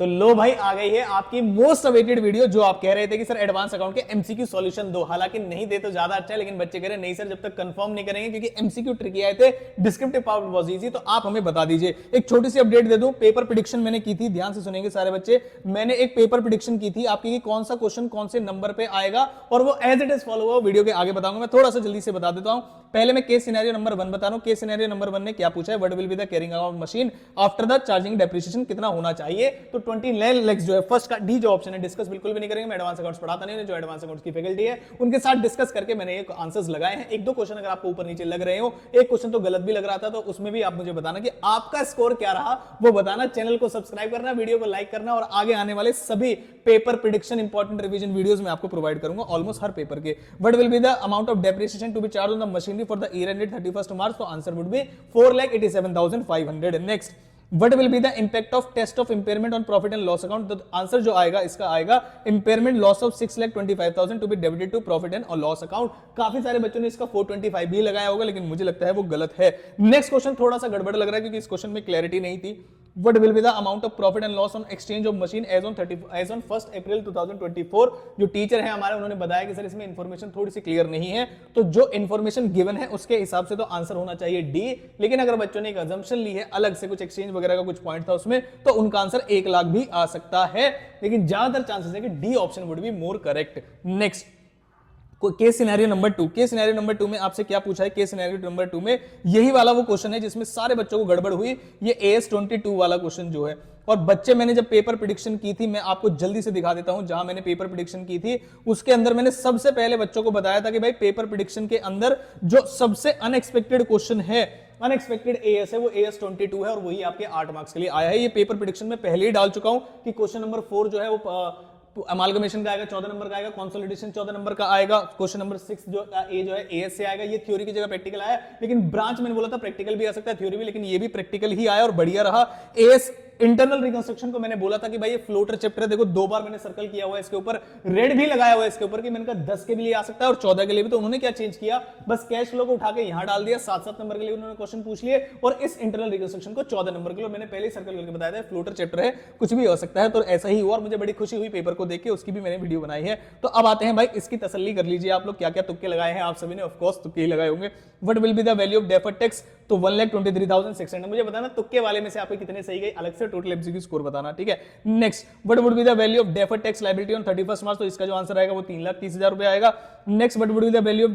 तो लो भाई आ गई है आपकी मोस्ट अवेटेड वीडियो, जो आप कह रहे थे कि सर एडवांस अकाउंट के एमसीक्यू सॉल्यूशन दो। हालांकि नहीं दे तो ज्यादा अच्छा है, लेकिन बच्चे कह रहे नहीं सर जब तक कंफर्म नहीं करेंगे, क्योंकि एमसीक्यू ट्रिकी आए थे, डिस्क्रिप्टिव पार्ट वाज इजी, तो आप हमें बता दीजिए। एक छोटी सी अपडेट दे दूं, पेपर प्रेडिक्शन मैंने की थी, ध्यान से सुनेंगे सारे बच्चे। मैंने एक पेपर प्रेडिक्शन की थी आपकी, कौन सा क्वेश्चन कौन से नंबर पे आएगा, और वो एज इट इज फॉलो हुआ, वीडियो के आगे बताऊंगा। मैं थोड़ा सा जल्दी से बता देता हूं। पहले मैं केस सिनेरियो नंबर 1 बता रहा हूं। केस सिनेरियो नंबर 1 ने क्या पूछा है, what will be the carrying amount machine after the charging depreciation, कितना होना चाहिए। तो 20 लाख जो है फर्स्ट का डी जो ऑप्शन है, डिस्कस बिल्कुल भी नहीं करेंगे, मैं एडवांस अकाउंट्स पढ़ाता नहीं हूं, जो एडवांस अकाउंट्स की फैकल्टी है उनके साथ डिस्कस करके मैंने एक आंसर्स लगाए हैं। एक दो क्वेश्चन अगर आपको ऊपर नीचे लग रहे हो, एक क्वेश्चन तो गलत भी लग रहा था, तो उसमें भी आप मुझे बताना कि आपका स्कोर क्या रहा, वो बताना। चैनल को सब्सक्राइब करना, वीडियो को लाइक करना, और आगे आने वाले सभी paper prediction important revision videos में आपको प्रोवाइड करूंगा, ऑलमोस्ट हर पेपर के। What will be the amount of depreciation to be charge on the machinery for the year ended 31st March, तो answer would be 4,87,500। Next, What will be the impact of test of impairment on profit and loss account? तो answer जो आएगा इसका आएगा impairment loss of 6,25,000 to be debited to profit and loss account। काफी सारे बच्चों ने इसका 425 भी लगाया होगा, लेकिन मुझे लगता है वो गलत है। नेक्स्ट क्वेश्चन थोड़ा सा गड़बड़ लग रहा है, क्योंकि इस क्वेश्चन में क्लैरिटी नहीं थी। What will be the amount of profit and loss on exchange of machine as on 1st April 2024? जो टीचर है हमारे, उन्होंने बताया कि सर इसमें इंफॉर्मेशन थोड़ी सी क्लियर नहीं है, तो जो इंफॉर्मेशन गिवन है उसके हिसाब से तो आंसर होना चाहिए डी। लेकिन अगर बच्चों ने एक अजम्पशन ली है, अलग से कुछ एक्सचेंज वगैरह का कुछ पॉइंट था उसमें, तो उनका आंसर 1 लाख भी आ सकता है, लेकिन ज्यादातर चांसेस है कि D option would be more correct. Next, case scenario number 2। Case scenario number 2 में आपसे क्या पूछा है, केस सिनेरियो नंबर 2 में यही वाला वो क्वेश्चन है जिसमें सारे बच्चों को गड़बड़ हुई, ये AS22 वाला क्वेश्चन जो है। और बच्चे, मैंने जब पेपर प्रेडिक्शन की थी, मैं आपको जल्दी से दिखा देता हूं, जहां मैंने पेपर प्रेडिक्शन की थी उसके अंदर मैंने सबसे पहले बच्चों को बताया था कि भाई पेपर प्रेडिक्शन के अंदर जो सबसे अनएक्सपेक्टेड क्वेश्चन है, अनएक्सपेक्टेड AS है, वो AS22 है, और वही आपके 8 मार्क्स के लिए आया है। ये पेपर प्रेडिक्शन में पहले ही डाल चुका हूं कि क्वेश्चन नंबर 4 जो है वो अमालगमेशन का आएगा, 14 नंबर का आएगा, कंसोलिडेशन 14 नंबर का आएगा, क्वेश्चन नंबर 6 जो ए जो है AS से आएगा। ये थ्योरी की जगह प्रैक्टिकल आया, लेकिन ब्रांच मैंने बोला था प्रैक्टिकल भी आ सकता है, थ्योरी भी, लेकिन ये भी प्रैक्टिकल ही आया और बढ़िया रहा। AS इंटरनल रिकंस्ट्रक्शन को मैंने बोला था कि भाई ये फ्लोटर चैप्टर है, देखो 2 बार मैंने सर्कल किया हुआ है इसके ऊपर, रेड भी लगाया हुआ है इसके ऊपर, कि मैंने कहा 10 के भी लिए आ सकता है और 14 के लिए भी। तो उन्होंने क्या चेंज किया, बस कैश फ्लो को उठा के यहां डाल दिया, 7-7 नंबर के लिए उन्होंने क्वेश्चन पूछ लिए, और इस इंटरनल रिकंस्ट्रक्शन को 14 नंबर के लिए मैंने पहले ही सर्कल करके बताया था, फ्लोटर चैप्टर है, कुछ भी हो सकता है। तो ऐसा ही हुआ और मुझे बड़ी खुशी हुई पेपर को देख के, उसकी भी मैंने वीडियो बनाई है। तो अब आते हैं भाई, इसकी तसल्ली कर लीजिए आप लोग, क्या क्या तुक्के लगाए हैं आप सभी ने, ऑफ कोर्स तुक्के ही लगाए होंगे। What will be the value of deferred tax, तो 1,23,600। मुझे बताना तुक्के वाले में से आपके कितने सही गए, अलग से टोटल एमसीक्यू स्कोर बताना, ठीक है। Next, what would be the value of deferred tax liability on 31st March, तो इसका जो आंसर आएगा वो 3,30,000 रुपए आएगा। Next, what would be the value of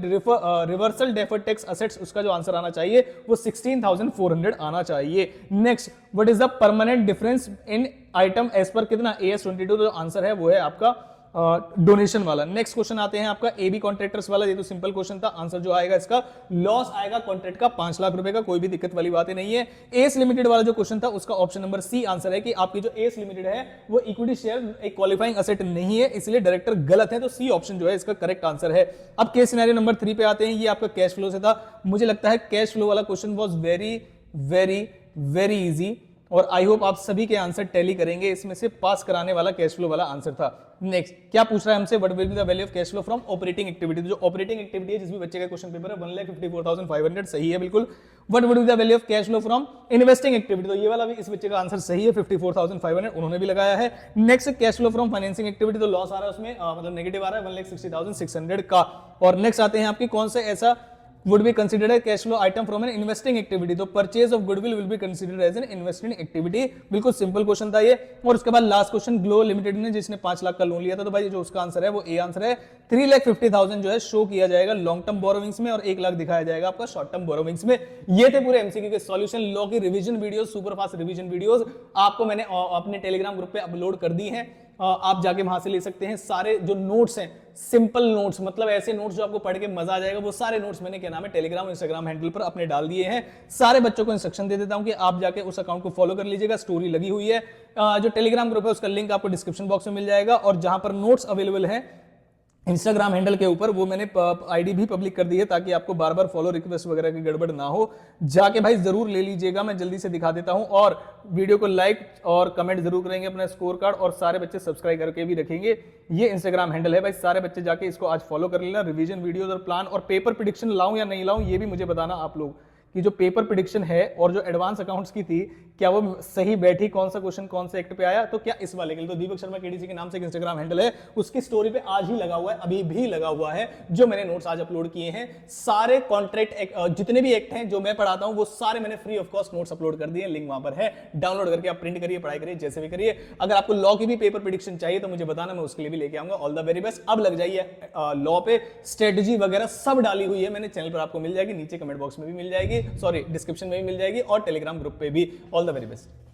reversal deferred tax assets, उसका जो आंसर आना चाहिए वो 16,400 आना चाहिए। Next, what is the permanent difference in item as per कितना, AS22, तो आंसर है वो है आपका डोनेशन वाला। नेक्स्ट क्वेश्चन आते हैं आपका AB कॉन्ट्रैक्टर्स वाला, ये तो सिंपल क्वेश्चन था, आंसर जो आएगा इसका लॉस आएगा कॉन्ट्रैक्ट का 5 लाख रुपए का, कोई भी दिक्कत वाली बात नहीं है। एस लिमिटेड वाला जो क्वेश्चन था उसका ऑप्शन नंबर सी आंसर है, कि आपकी जो एस लिमिटेड है वो इक्विटी शेयर एक क्वालिफाइंग असेट नहीं है, इसलिए डायरेक्टर गलत है, तो सी ऑप्शन जो है इसका करेक्ट आंसर है। अब केस सिनेरियो नंबर 3 पे आते हैं, ये आपका कैश फ्लो से था। मुझे लगता है कैश फ्लो वाला question was very very very easy, और आई होप आप सभी के आंसर टैली करेंगे, इसमें से पास कराने वाला कैश फ्लो वाला आंसर था। नेक्स्ट, क्या पूछ रहा है हमसे, what will be the value of cash flow from operating activity, जो ऑपरेटिंग एक्टिविटी है जिस भी बच्चे का क्वेश्चन पेपर है 1,54,500 सही है बिल्कुल। What would be the value of cash flow from investing activity, तो ये वाला भी इस बच्चे का आंसर सही है, 54,500 उन्होंने भी लगाया है। Next, cash flow from financing activity, तो लॉस आ रहा है उसमें, मतलब नेगेटिव आ रहा है 1,60,600 का। और नेक्स्ट आते हैं आपकी कौन से ऐसा would be considered a cash flow item from an investing activity, तो purchase of goodwill will be considered as an investing activity, बिल्कुल सिंपल क्वेश्चन था ये। और उसके बाद लास्ट क्वेश्चन, ग्लो लिमिटेड ने जिसने 5 लाख का लोन लिया था, तो भाई जो उसका आंसर है वो ए आंसर है। 3,50,000 जो है शो किया जाएगा लॉन्ग टर्म बोरोविंग्स में, और 1 लाख दिखाया जाएगा आपका शॉर्ट टर्म बोरोविंग्स में। ये थे पूरे एमसीक्यू के सॉल्यूशन, लॉ की revision videos, super fast revision videos आपको मैंने अपने टेलीग्राम ग्रुप पे अपलोड कर दी हैं, आप जाके वहां से ले सकते हैं। सारे जो नोट्स हैं, सिंपल नोट्स, मतलब ऐसे नोट्स जो आपको पढ़ के मजा आ जाएगा, वो सारे नोट्स मैंने क्या नाम है टेलीग्राम इंस्टाग्राम हैंडल पर अपने डाल दिए हैं। सारे बच्चों को इंस्ट्रक्शन दे देता हूं कि आप जाके उस अकाउंट को फॉलो कर लीजिएगा, स्टोरी लगी हुई है। जो टेलीग्राम ग्रुप है उसका लिंक आपको डिस्क्रिप्शन बॉक्स में मिल जाएगा, और जहां पर नोट्स अवेलेबल है इंस्टाग्राम हैंडल के ऊपर, वो मैंने आईडी भी पब्लिक कर दी है, ताकि आपको बार बार फॉलो रिक्वेस्ट वगैरह की गड़बड़ ना हो। जाके भाई जरूर ले लीजिएगा, मैं जल्दी से दिखा देता हूं, और वीडियो को लाइक और कमेंट जरूर करेंगे अपना स्कोर कार्ड, और सारे बच्चे सब्सक्राइब करके भी रखेंगे। ये इंस्टाग्राम हैंडल है भाई, सारे बच्चे जाके इसको आज फॉलो कर लेना। रिवीजन वीडियोस और प्लान और पेपर प्रेडिक्शन लाऊं या नहीं लाऊं, ये भी मुझे बताना आप लोग, कि जो पेपर प्रेडिक्शन है और जो एडवांस अकाउंट्स की थी, क्या वो सही बैठी, कौन सा क्वेश्चन कौन से एक्ट पे आया, तो क्या इस वाले के लिए। तो दीपक शर्मा केडीसी के नाम से एक इंस्टाग्राम हैंडल है, उसकी स्टोरी पे आज ही लगा हुआ है, अभी भी लगा हुआ है, जो मैंने नोट्स आज अपलोड किए हैं। सारे कॉन्ट्रैक्ट जितने भी एक्ट हैं जो मैं पढ़ाता हूं वो सारे मैंने free of cost notes upload कर दिए, लिंक वहां पर है, डाउनलोड करके आप प्रिंट करिए, पढ़ाई करिए, जैसे भी करिए। अगर आपको लॉ की भी पेपर प्रेडिक्शन चाहिए तो मुझे बताना, मैं उसके लिए भी लेके आऊंगा। All the very best. अब लग जाइए लॉ पे, स्ट्रेटजी वगैरह सब डाली हुई है मैंने चैनल पर, आपको मिल जाएगी, नीचे कमेंट बॉक्स में भी मिल जाएगी, सॉरी डिस्क्रिप्शन में भी मिल जाएगी, और टेलीग्राम ग्रुप पे भी। All the very best.